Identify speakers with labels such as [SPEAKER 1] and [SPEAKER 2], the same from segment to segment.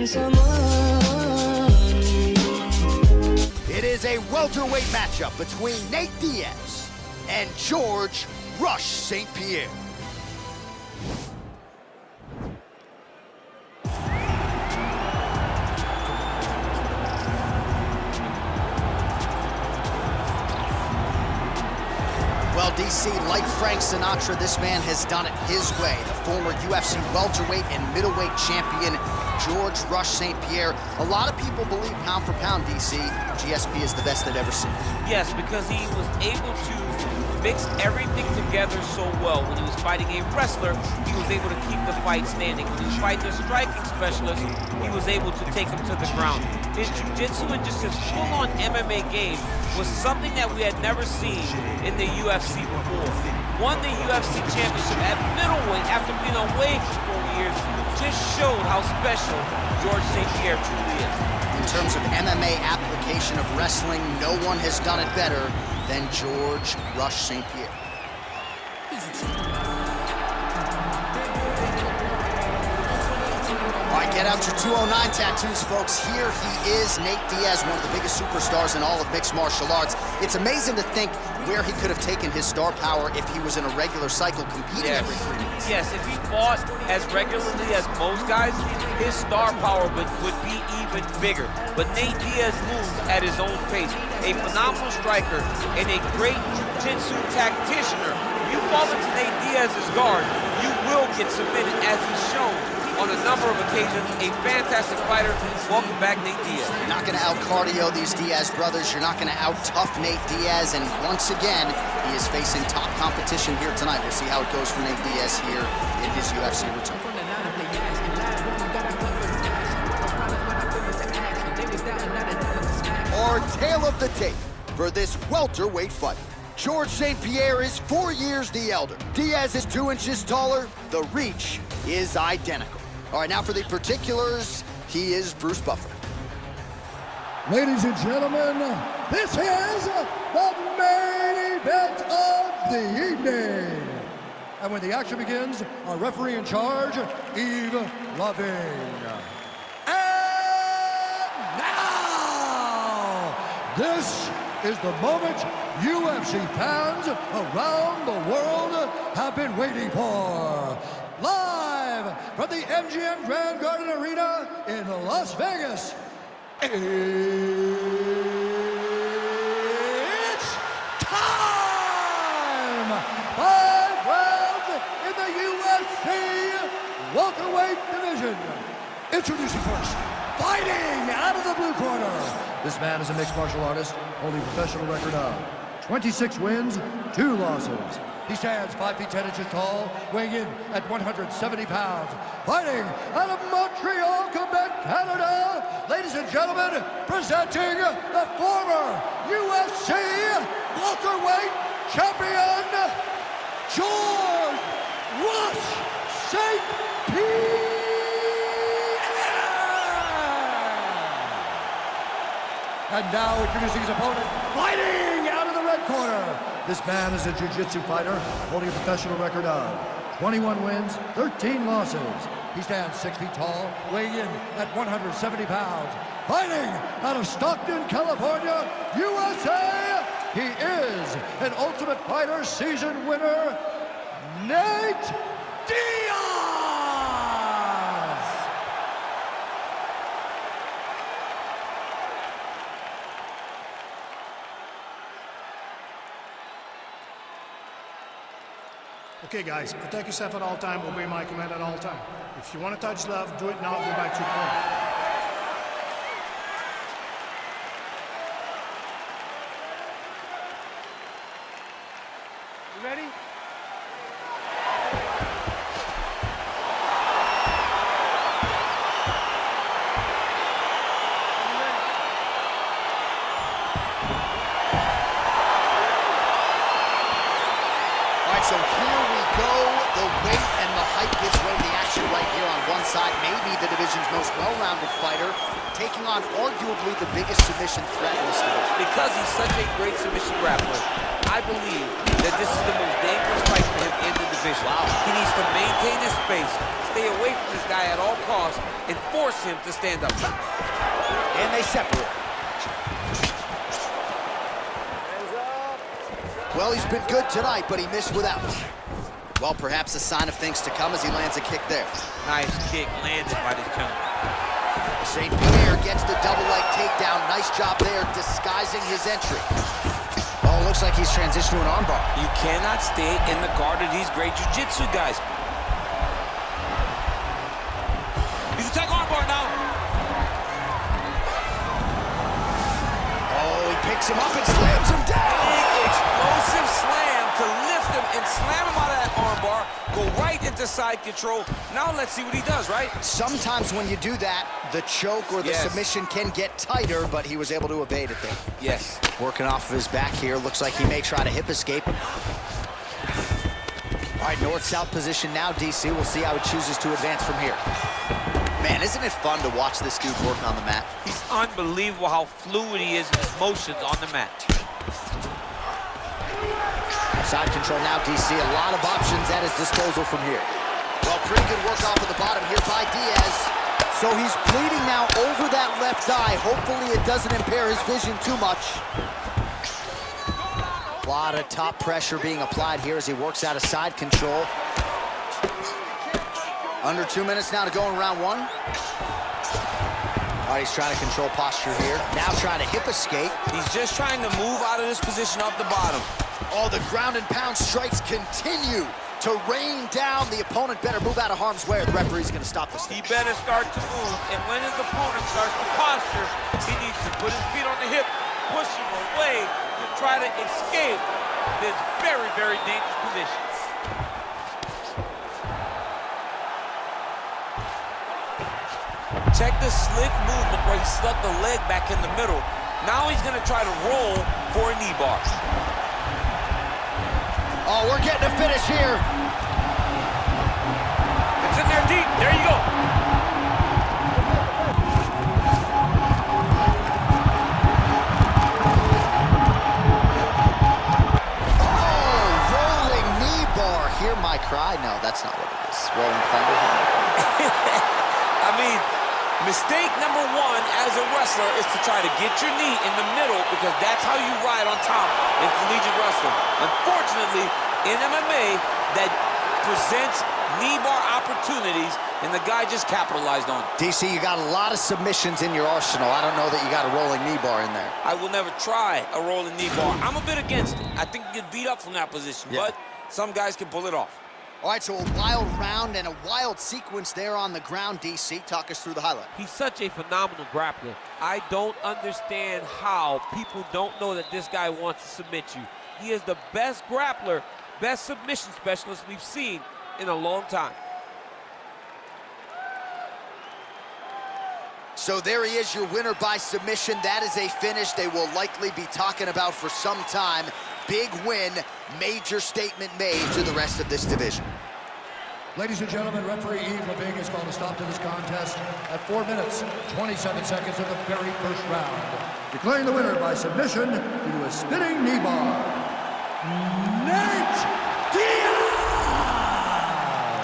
[SPEAKER 1] It is a welterweight matchup between Nate Diaz and George Rush St. Pierre. Well, DC, like Frank Sinatra, this man has done it his way. The former UFC welterweight and middleweight champion, George Rush St. Pierre. A lot of people believe pound for pound, DC, GSP is the best they've ever seen.
[SPEAKER 2] Yes, because he was able to mix everything together so well. When he was fighting a wrestler, he was able to keep the fight standing. When he was fighting a striking specialist, he was able to take him to the ground. His jiu-jitsu and just his full-on MMA game was something that we had never seen in the UFC before. Won the UFC championship at middleweight after being away for 4 years. Just showed how special George St. Pierre truly is.
[SPEAKER 1] In terms of MMA application of wrestling, no one has done it better than George Rush St. Pierre. All right, get out your 209 tattoos, folks. Here he is, Nate Diaz, one of the biggest superstars in all of mixed martial arts. It's amazing to think where he could have taken his star power if he was in a regular cycle competing every 3 minutes.
[SPEAKER 2] Yes, if he fought as regularly as most guys, his star power would be even bigger. But Nate Diaz moves at his own pace. A phenomenal striker and a great jiu-jitsu tacticianer. You fall into Nate Diaz's guard, you will get submitted, as he's shown on a number of occasions. A fantastic fighter. Welcome back, Nate Diaz.
[SPEAKER 1] You're not going to out-cardio these Diaz brothers. You're not going to out-tough Nate Diaz. And once again, he is facing top competition here tonight. We'll see how it goes for Nate Diaz here in his UFC return. Our tale of the tape for this welterweight fight. George St. Pierre is 4 years the elder. Diaz is 2 inches taller. The reach is identical. All right, now for the particulars, he is Bruce Buffer.
[SPEAKER 3] Ladies and gentlemen, this is the main event of the evening. And when the action begins, our referee in charge, Yves Lavigne. And now, this is the moment UFC fans around the world have been waiting for. Live from the MGM Grand Garden Arena in Las Vegas, it's time! 5 rounds in the UFC welterweight division. Introducing first, fighting out of the blue corner. This man is a mixed martial artist, holding a professional record of 26 wins, 2 losses. He stands 5 feet 10 inches tall, weighing in at 170 pounds. Fighting out of Montreal, Quebec, Canada, ladies and gentlemen, presenting the former UFC welterweight champion, George Rush St. Pierre. And now introducing his opponent, fighting out of the red corner. This man is a jiu-jitsu fighter holding a professional record of 21 wins, 13 losses. He stands 6 feet tall, weighing in at 170 pounds. Fighting out of Stockton, California, USA, he is an Ultimate Fighter season winner, Nate Diaz!
[SPEAKER 4] Okay, guys, protect yourself at all time, obey my command at all time. If you want to touch love, do it now, go back to your corner. You ready?
[SPEAKER 1] So here we go. The weight and the height gives way to the action right here on one alongside maybe the division's most well-rounded fighter, taking on arguably the biggest submission threat in this division.
[SPEAKER 2] Because he's such a great submission grappler, I believe that this is the most dangerous fight for him in the division.
[SPEAKER 1] Wow.
[SPEAKER 2] He needs to maintain his space, stay away from this guy at all costs, and force him to stand up.
[SPEAKER 1] And they separate. Well, he's been good tonight, but he missed without. Well, perhaps a sign of things to come as he lands a kick there.
[SPEAKER 2] Nice kick landed by this gentleman.
[SPEAKER 1] St. Pierre gets the double leg takedown. Nice job there, disguising his entry. Oh, looks like he's transitioned to an armbar.
[SPEAKER 2] You cannot stay in the guard of these great jiu-jitsu guys. He's attacking armbar now.
[SPEAKER 1] Oh, he picks him up and slams him down.
[SPEAKER 2] Big explosive slam to lift him and slam him out of that armbar. Go right into side control. Now let's see what he does, right?
[SPEAKER 1] Sometimes when you do that, the choke or the submission can get tighter, but he was able to evade it there.
[SPEAKER 2] Yes.
[SPEAKER 1] Working off of his back here. Looks like he may try to hip escape. All right, north-south position now, DC. We'll see how he chooses to advance from here. Man, isn't it fun to watch this dude work on the mat?
[SPEAKER 2] He's unbelievable how fluid he is in his motions on the mat.
[SPEAKER 1] Side control now, DC. A lot of options at his disposal from here. Well, pretty good work off of the bottom here by Diaz. So he's bleeding now over that left eye. Hopefully it doesn't impair his vision too much. A lot of top pressure being applied here as he works out of side control. Under 2 minutes now to go in round one. All right, he's trying to control posture here. Now trying to hip escape.
[SPEAKER 2] He's just trying to move out of this position off the bottom.
[SPEAKER 1] Oh, the ground and pound strikes continue to rain down. The opponent better move out of harm's way or the referee's gonna stop this thing.
[SPEAKER 2] He better start to move, and when his opponent starts to posture, he needs to put his feet on the hip, push him away to try to escape this very, very dangerous position. Check the slick movement where he stuck the leg back in the middle. Now he's gonna try to roll for a knee bar.
[SPEAKER 1] Oh, we're getting a finish here.
[SPEAKER 2] It's in there deep. There you go.
[SPEAKER 1] Oh, rolling knee bar. Hear my cry? No, that's not what it is. Rolling thunder.
[SPEAKER 2] I mean, mistake number one as a wrestler is to try to get your knee in the middle because that's how you ride on top in collegiate wrestling. Unfortunately, in MMA, that presents knee bar opportunities, and the guy just capitalized on it.
[SPEAKER 1] DC, you got a lot of submissions in your arsenal. I don't know that you got a rolling knee bar in there.
[SPEAKER 2] I will never try a rolling knee bar. I'm a bit against it. I think you get beat up from that position, but some guys can pull it off.
[SPEAKER 1] All right, so a wild round and a wild sequence there on the ground, DC. Talk us through the highlight.
[SPEAKER 2] He's such a phenomenal grappler. I don't understand how people don't know that this guy wants to submit you. He is the best grappler, best submission specialist we've seen in a long time.
[SPEAKER 1] So there he is, your winner by submission. That is a finish they will likely be talking about for some time. Big win, major statement made to the rest of this division.
[SPEAKER 3] Ladies and gentlemen, referee Yves Leving has called a stop to this contest at 4 minutes, 27 seconds of the very first round. Declaring the winner by submission due to a spinning knee bar, Nate Diaz!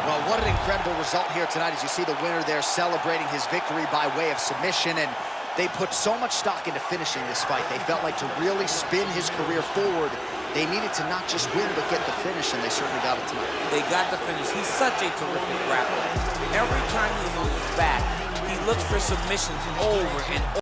[SPEAKER 1] Well, what an incredible result here tonight as you see the winner there celebrating his victory by way of submission, and they put so much stock into finishing this fight. They felt like to really spin his career forward, they needed to not just win, but get the finish, and they certainly got it tonight.
[SPEAKER 2] They got the finish. He's such a terrific grappler. Every time he moves back, he looks for submissions over and over.